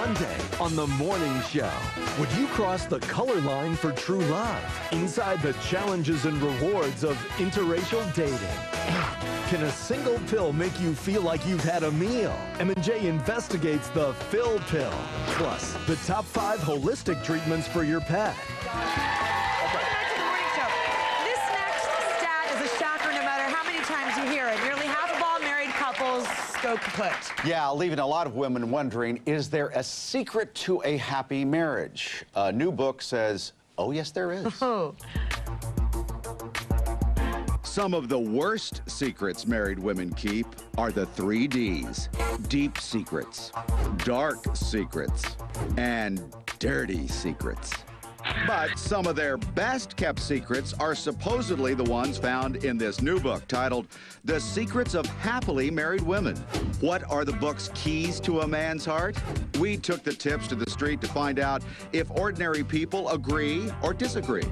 Monday on The Morning Show. Would you cross the color line for true love? Inside the challenges and rewards of interracial dating. Can a single pill make you feel like you've had a meal? M&J investigates the Phil pill. Plus, the top 5 holistic treatments for your pet. Go kaput. Yeah, leaving a lot of women wondering, is there a secret to a happy marriage? A new book says, oh, yes, there is. Some of the worst secrets married women keep are the 3 Ds. Deep secrets, dark secrets, and dirty secrets. But some of their best-kept secrets are supposedly the ones found in this new book titled The Secrets of Happily Married Women. What are the book's keys to a man's heart? We took the tips to the street to find out if ordinary people agree or disagree.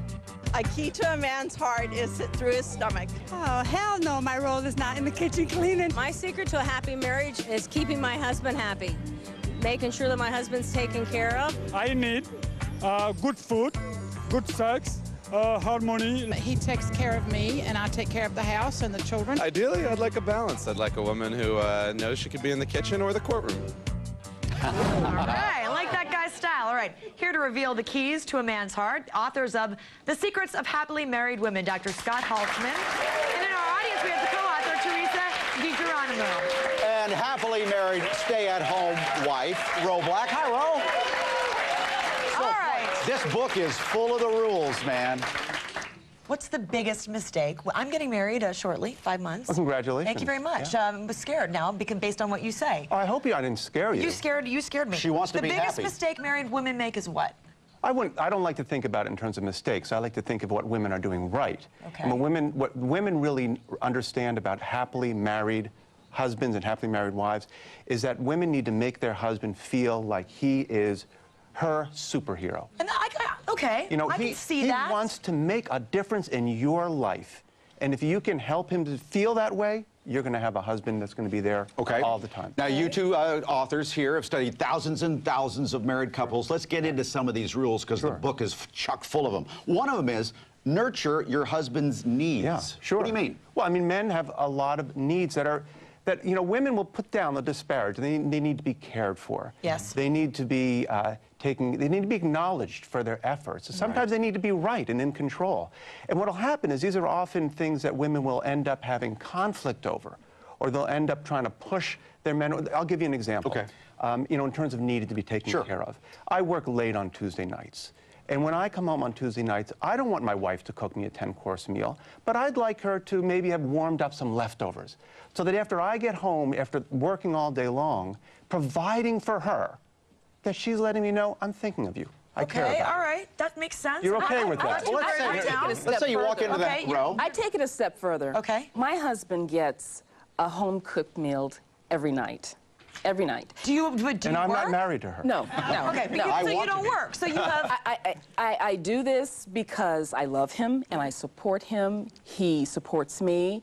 A key to a man's heart is through his stomach. Oh, hell no, my role is not in the kitchen cleaning. My secret to a happy marriage is keeping my husband happy, making sure that my husband's taken care of. I need good food, good sex, harmony. He takes care of me, and I take care of the house and the children. Ideally, I'd like a balance. I'd like a woman who knows she could be in the kitchen or the courtroom. All right, I like that guy's style. All right, here to reveal the keys to a man's heart, authors of The Secrets of Happily Married Women, Dr. Scott Haltman. And in our audience, we have the co-author, Teresa DiGeronimo. And happily married, stay-at-home wife, Ro Black. Hi, Ro. All right. This book is full of the rules, man. What's the biggest mistake? Well, I'm getting married shortly, 5 months. Well, congratulations. Thank you very much. Yeah. I'm scared now because based on what you say. I hope I didn't scare you. You scared me. She wants to be happy. The biggest mistake married women make is what? I don't like to think about it in terms of mistakes. I like to think of what women are doing right. Okay. And what women really understand about happily married husbands and happily married wives is that women need to make their husband feel like he is her superhero. And okay, you know, I can see that. He wants to make a difference in your life. And if you can help him to feel that way, you're going to have a husband that's going to be there all the time. Now, you two authors here have studied thousands and thousands of married couples. Let's get into some of these rules because the book is chock full of them. One of them is nurture your husband's needs. Yeah, sure. What do you mean? Well, I mean, men have a lot of needs that you know, women will put down, they'll disparage. They need to be cared for. Yes. They need to be they need to be acknowledged for their efforts. Sometimes they need to be right and in control. And what will happen is these are often things that women will end up having conflict over, or they'll end up trying to push their men. I'll give you an example. Okay. You know, in terms of needed to be taken care of. I work late on Tuesday nights. And when I come home on Tuesday nights, I don't want my wife to cook me a 10-course meal, but I'd like her to maybe have warmed up some leftovers so that after I get home, after working all day long, providing for her, that she's letting me know I'm thinking of you. I care about all you. right, that makes sense. You're okay with that? Well, let's say you walk into that row. I take it a step further. Okay. My husband gets a home-cooked meal every night. Every night. Do you And I'm not married to her. No. Okay, no. so you don't work. So you have... I do this because I love him and I support him. He supports me.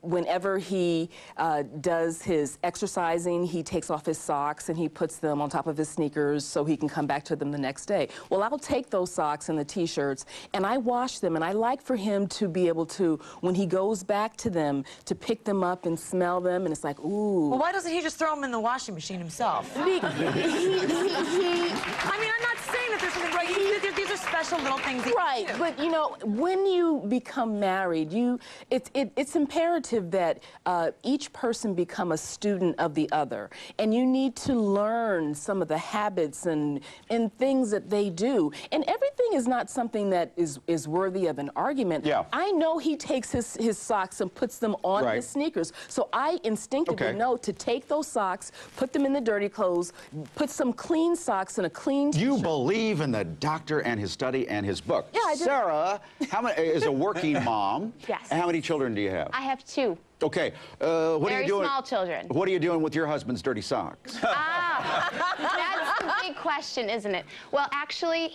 Whenever he does his exercising, he takes off his socks and he puts them on top of his sneakers so he can come back to them the next day. Well, I'll take those socks and the T-shirts and I wash them, and I like for him to be able to, when he goes back to them, to pick them up and smell them, and it's like, ooh. Well, why doesn't he just throw them in the washing machine himself? I mean, I'm not saying that there's something wrong. These are special little things that right, you do. but you know, when you become married, it's imperative that each person become a student of the other, and you need to learn some of the habits and things that they do. And everything is not something that is worthy of an argument. Yeah. I know he takes his socks and puts them on his sneakers, so I instinctively know to take those socks, put them in the dirty clothes, put some clean socks in a clean t-shirt. You believe in the doctor and his study and his book. Yeah, I do. Sarah is a working mom. Yes. And how many children do you have? I have 2. Okay. What are you Very doing? small children. What are you doing with your husband's dirty socks? That's the big question, isn't it? Well, actually,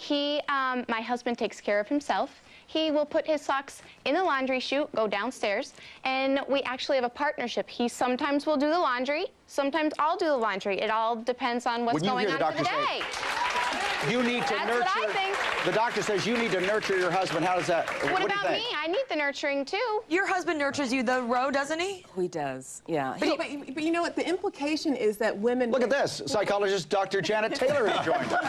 my husband takes care of himself. he will put his socks in the laundry chute, go downstairs, and we actually have a partnership. He sometimes will do the laundry, sometimes I'll do the laundry. It all depends on what's going on for the day. You need to That's nurture. what I think. The doctor says you need to nurture your husband. How does that? What do you about think? me? I need the nurturing too. Your husband nurtures you, though, Ro, doesn't he? He does, yeah. But you know what? The implication is that women... Look at this. Psychologist Dr. Janet Taylor has joined us.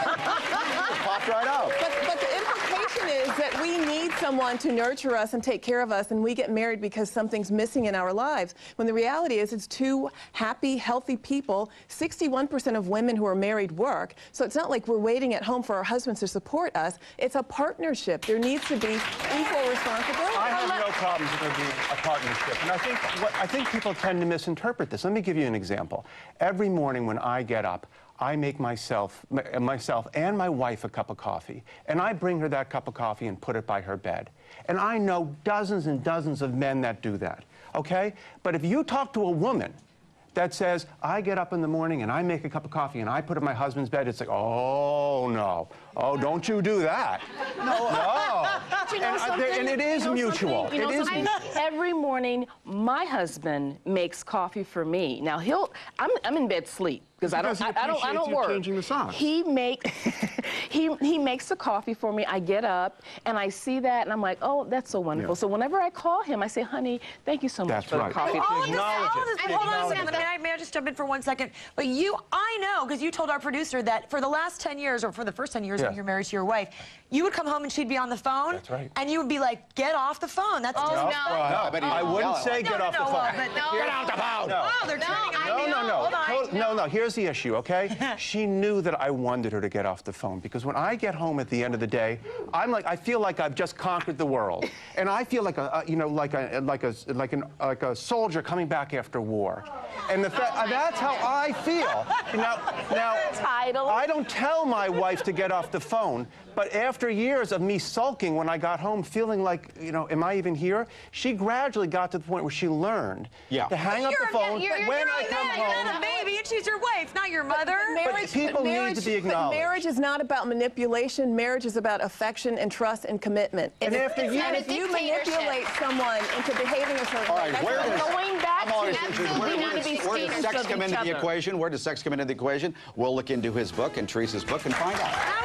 Popped right out. But the implication is that we need someone to nurture us and take care of us, and we get married because something's missing in our lives. When the reality is it's two happy, healthy people. 61% of women who are married work, so it's not like we're waiting at home for our husbands to support us. It's a partnership. There needs to be equal responsibility. I have no problems with there being a partnership. And I think people tend to misinterpret this. Let me give you an example. Every morning when I get up, I make myself and my wife a cup of coffee. And I bring her that cup of coffee and put it by her bed. And I know dozens and dozens of men that do that, okay? But if you talk to a woman that says, I get up in the morning and I make a cup of coffee and I put it in my husband's bed, it's like, oh, no. Oh, don't you do that. No. You know And it is mutual. You know It is something? Every morning, my husband makes coffee for me. Now, I'm in bed sleep. Because I don't work. Changing the socks. He makes the coffee for me. I get up and I see that and I'm like, oh, that's so wonderful. Yeah. So whenever I call him, I say, honey, thank you so much for the coffee. Hold on a second. May I just jump in for 1 second? But I know, because you told our producer that for the last 10 years, or for the first 10 years when you're married to your wife, you would come home and she'd be on the phone. That's right. And you would be like, get off the phone. That's just No, I wouldn't say get off the phone. Get off the phone. No. Oh, they're turning No, here's the issue, okay? She knew that I wanted her to get off the phone because when I get home at the end of the day, I feel like I've just conquered the world, and I feel like a soldier coming back after war, and that's how I feel. Now, I don't tell my wife to get off the phone. But after years of me sulking when I got home, feeling like, am I even here? She gradually got to the point where she learned to hang up the phone when I come home. You're not a baby, and she's your wife, not your mother. But people need to be acknowledged. But marriage is not about manipulation. Marriage is about affection and trust and commitment. And if you manipulate someone into behaving a certain way, where does sex come into the equation? equation? Where does sex come into the equation? We'll look into his book and Teresa's book and find out.